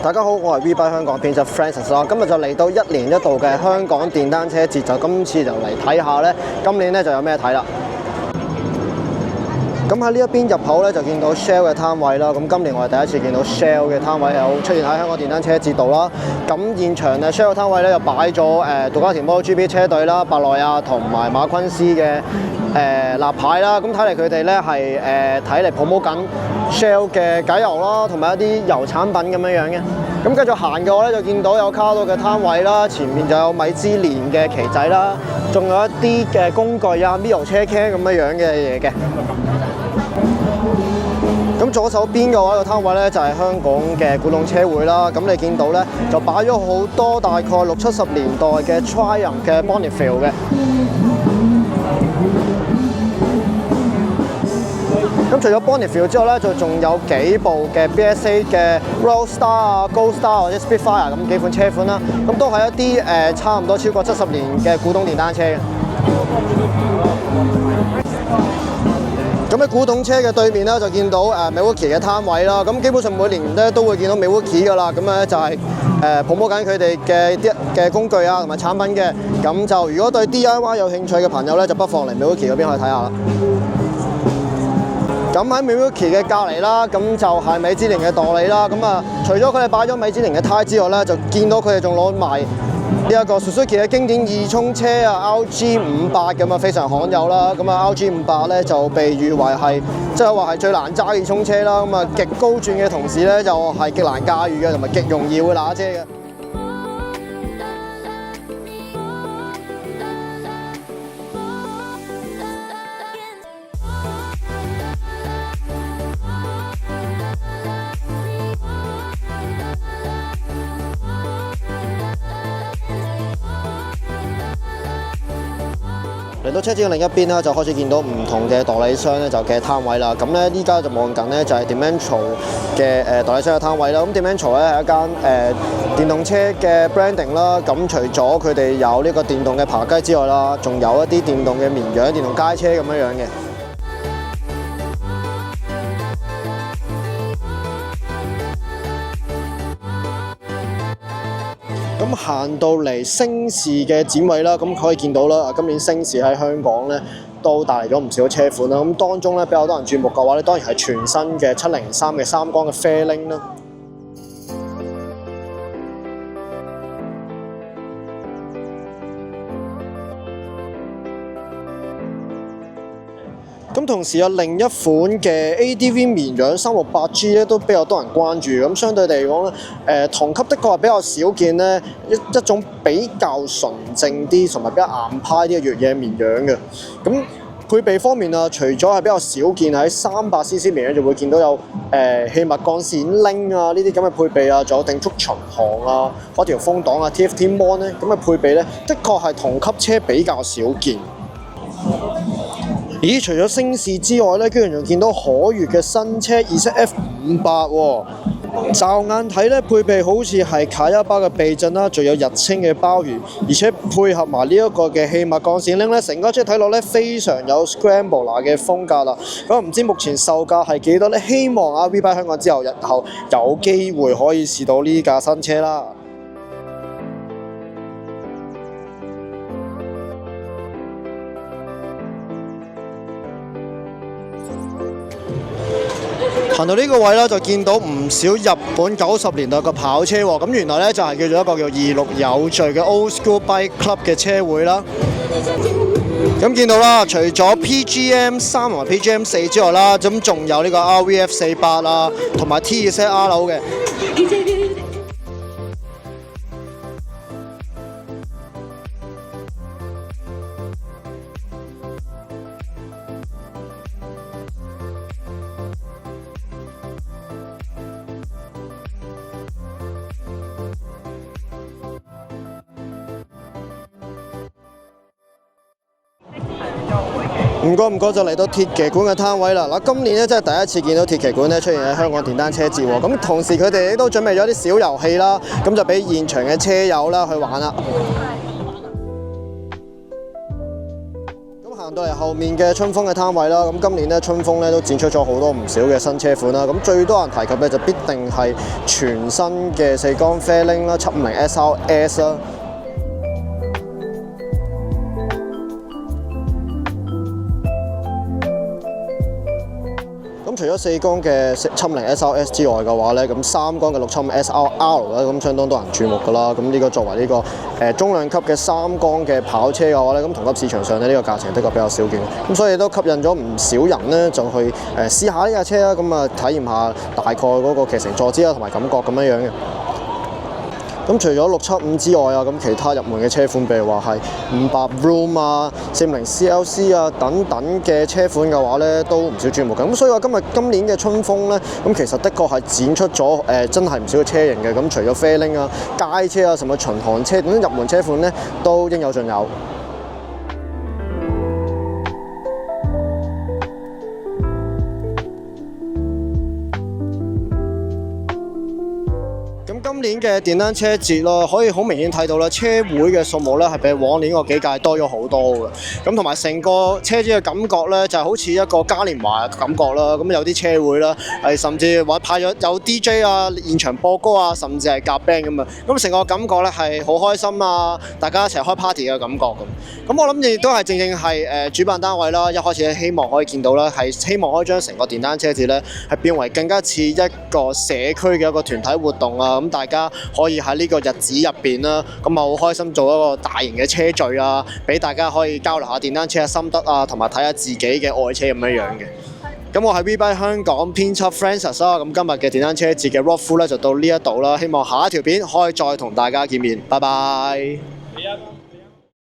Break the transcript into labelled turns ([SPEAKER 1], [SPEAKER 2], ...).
[SPEAKER 1] 大家好，我係 V Bike 香港編輯 Francis 啦。今日就嚟到1年1度嘅香港電單車節，就今次就嚟睇下咧，今年咧就有咩睇啦。咁喺呢一邊入口咧就見到 Shell 嘅攤位啦。咁今年我係第一次見到 Shell 嘅攤位有出現喺香港電單車節度啦。咁現場咧 Shell 嘅攤位咧就擺咗杜嘉田 MotoGP 車隊啦、白內亞同埋馬昆斯嘅立牌啦。咁睇嚟佢哋咧係睇嚟 promote 緊 Shell 嘅解油啦，同埋一啲油產品咁樣樣嘅。咁繼續行嘅話咧，就見到有卡多嘅攤位啦，前面就有米芝蓮嘅旗仔啦，仲有一啲嘅工具啊、Mio 車 cam 咁樣樣嘅嘢嘅。咁左手邊嘅話，個攤位咧就係香港嘅古董車會啦。咁你見到咧就擺咗好多大概60-70年代嘅 Triumph 嘅 Bonneville 嘅。咁除咗 Bonneville 之外咧，就仲有幾部嘅 BSA 嘅 Roadstar 啊、GoStar 或者 Spitfire 咁幾款車款啦。咁都係一啲差唔多超過70年嘅古董電單車嘅。咁喺古董車嘅對面咧，就見到Milwaukee 嘅攤位啦。咁基本上每年咧都會見到 Milwaukee 噶啦。咁咧就係promote緊佢哋嘅工具啊同埋產品嘅。咁就如果對 DIY 有興趣嘅朋友咧，就不妨嚟 Milwaukee 嗰邊去睇下啦。咁喺 Milwaukee 嘅隔離啦，咁就係米芝蓮嘅代理啦。咁啊，除咗佢哋擺咗米芝蓮嘅胎之外咧，就見到佢哋仲攞埋呢一個 Suzuki 嘅經典二衝車啊 ，RG58咁啊，非常罕有啦。咁啊 ，RG58咧就被譽為係即係話係最難揸嘅二衝車啦。咁啊，極高轉嘅同時咧，就係極難駕馭嘅，同埋極容易會揦車嘅。嚟到車展嘅另一邊啦，就開始見到唔同嘅代理商咧就嘅攤位啦。咁咧依家就望緊咧就係 Dimension 嘅代理商嘅攤位啦。咁 Dimension 咧係一間電動車嘅 branding 啦。咁除咗佢哋有呢個電動嘅爬雞之外啦，仲有一啲電動嘅綿羊、電動街車咁樣樣嘅。咁行到嚟星士嘅展位啦，咁可以見到啦，今年星士喺香港咧都帶嚟咗唔少車款啦。咁當中咧比較多人注目嘅話咧，當然係全新嘅703嘅三缸嘅 Fairlane 啦。咁同時有另一款嘅 ADV 綿羊368G 咧，都比較多人關注。咁相對地嚟講咧，同級的確係比較少見咧，一種比較純正啲同埋比較硬派啲嘅越野綿羊嘅。咁配備方面啊，除咗係比較少見喺300cc 綿羊，就會見到有氣密鋼線鈴啊呢啲咁嘅配備啊，仲有定速巡航啊、開條風擋啊、TFT Mon 咧咁嘅配備咧，的確係同級車比較少見。咦？除咗星士之外咧，居然仲見到可越嘅新車 ZF58 喎。驟眼睇咧，配備好似係卡雅巴嘅避震啦，仲有日清嘅鮑魚，而且配合埋呢一個嘅氣密鋼線鈴咧，成架車睇落咧非常有 Scrambler 嘅風格啦。咁唔知目前售價係幾多咧？希望啊 V Bike 香港之後日後有機會可以試到呢架新車啦。行到呢個位啦，就見到唔少日本90年代嘅跑車喎。咁原來咧就係叫做一個叫26有序嘅 Old School Bike Club 嘅車會啦。咁見到啦，除咗 PGM3同埋 PGM4之外啦，咁仲有呢個 RVF48啦，同埋 T2ZR 嘅。唔該就嚟到鐵騎館嘅攤位啦！嗱，今年咧真係第一次見到鐵騎館咧出現喺香港電單車節喎。咁同時佢哋亦都準備咗啲小遊戲啦，咁就俾現場嘅車友啦去玩啦。到嚟後面嘅春風嘅攤位啦，咁今年咧春風咧都展出咗好多唔少嘅新車款啦，咁最多人提及嘅就必定係全新嘅4缸 Fairlane 啦，750 SRS 啦。咁除咗4缸嘅750 SRS 之外嘅話咧，咁3缸嘅675 SRR 咧，咁相當多人注目㗎啦。咁呢個作為呢個中量級嘅3缸嘅跑車嘅話咧，咁同級市場上咧呢個價錢的確比較少見。咁所以都吸引咗唔少人咧就去試下呢架車啦，咁啊體驗下大概嗰個騎乘坐姿啊同埋感覺咁樣樣嘅。咁除咗675之外啊，咁其他入門嘅車款，譬如話係500 Vroom 啊、450 CLC 啊等等嘅車款嘅話咧，都唔少注目嘅。咁所以話今年嘅春風咧，咁其實的確係展出咗真係唔少嘅車型嘅。咁除咗 Fairlane 啊、街車啊、甚至巡航車等入門車款咧，都應有盡有。今年嘅電單車節咯，可以好明顯睇到啦，車會嘅數目咧係比往年嗰幾屆多咗好多嘅。咁同埋成個車展嘅感覺咧，就係好似一個嘉年華嘅感覺啦。咁有啲車會啦，甚至話派咗有 DJ 啊，現場播歌啊，甚至係夾 band 咁啊。咁成個感覺咧係好開心啊，大家一齊開 party 嘅感覺咁。咁我諗亦都係正係主辦單位啦，一開始希望可以見到啦，係希望可以將成個電單車節咧係變為更加似一個社區嘅一個團體活動啊。咁大家可以喺呢個日子入邊啦，咁啊好開心做一個大型嘅車聚啊，俾大家可以交流下電單車嘅心得啊，同埋睇下自己嘅愛車咁樣嘅。咁我係 VBike 香港編輯 Francis 啦，咁今日嘅電單車節嘅 Walkthrough咧就到呢一度啦，希望下一條片可以再同大家見面，拜拜。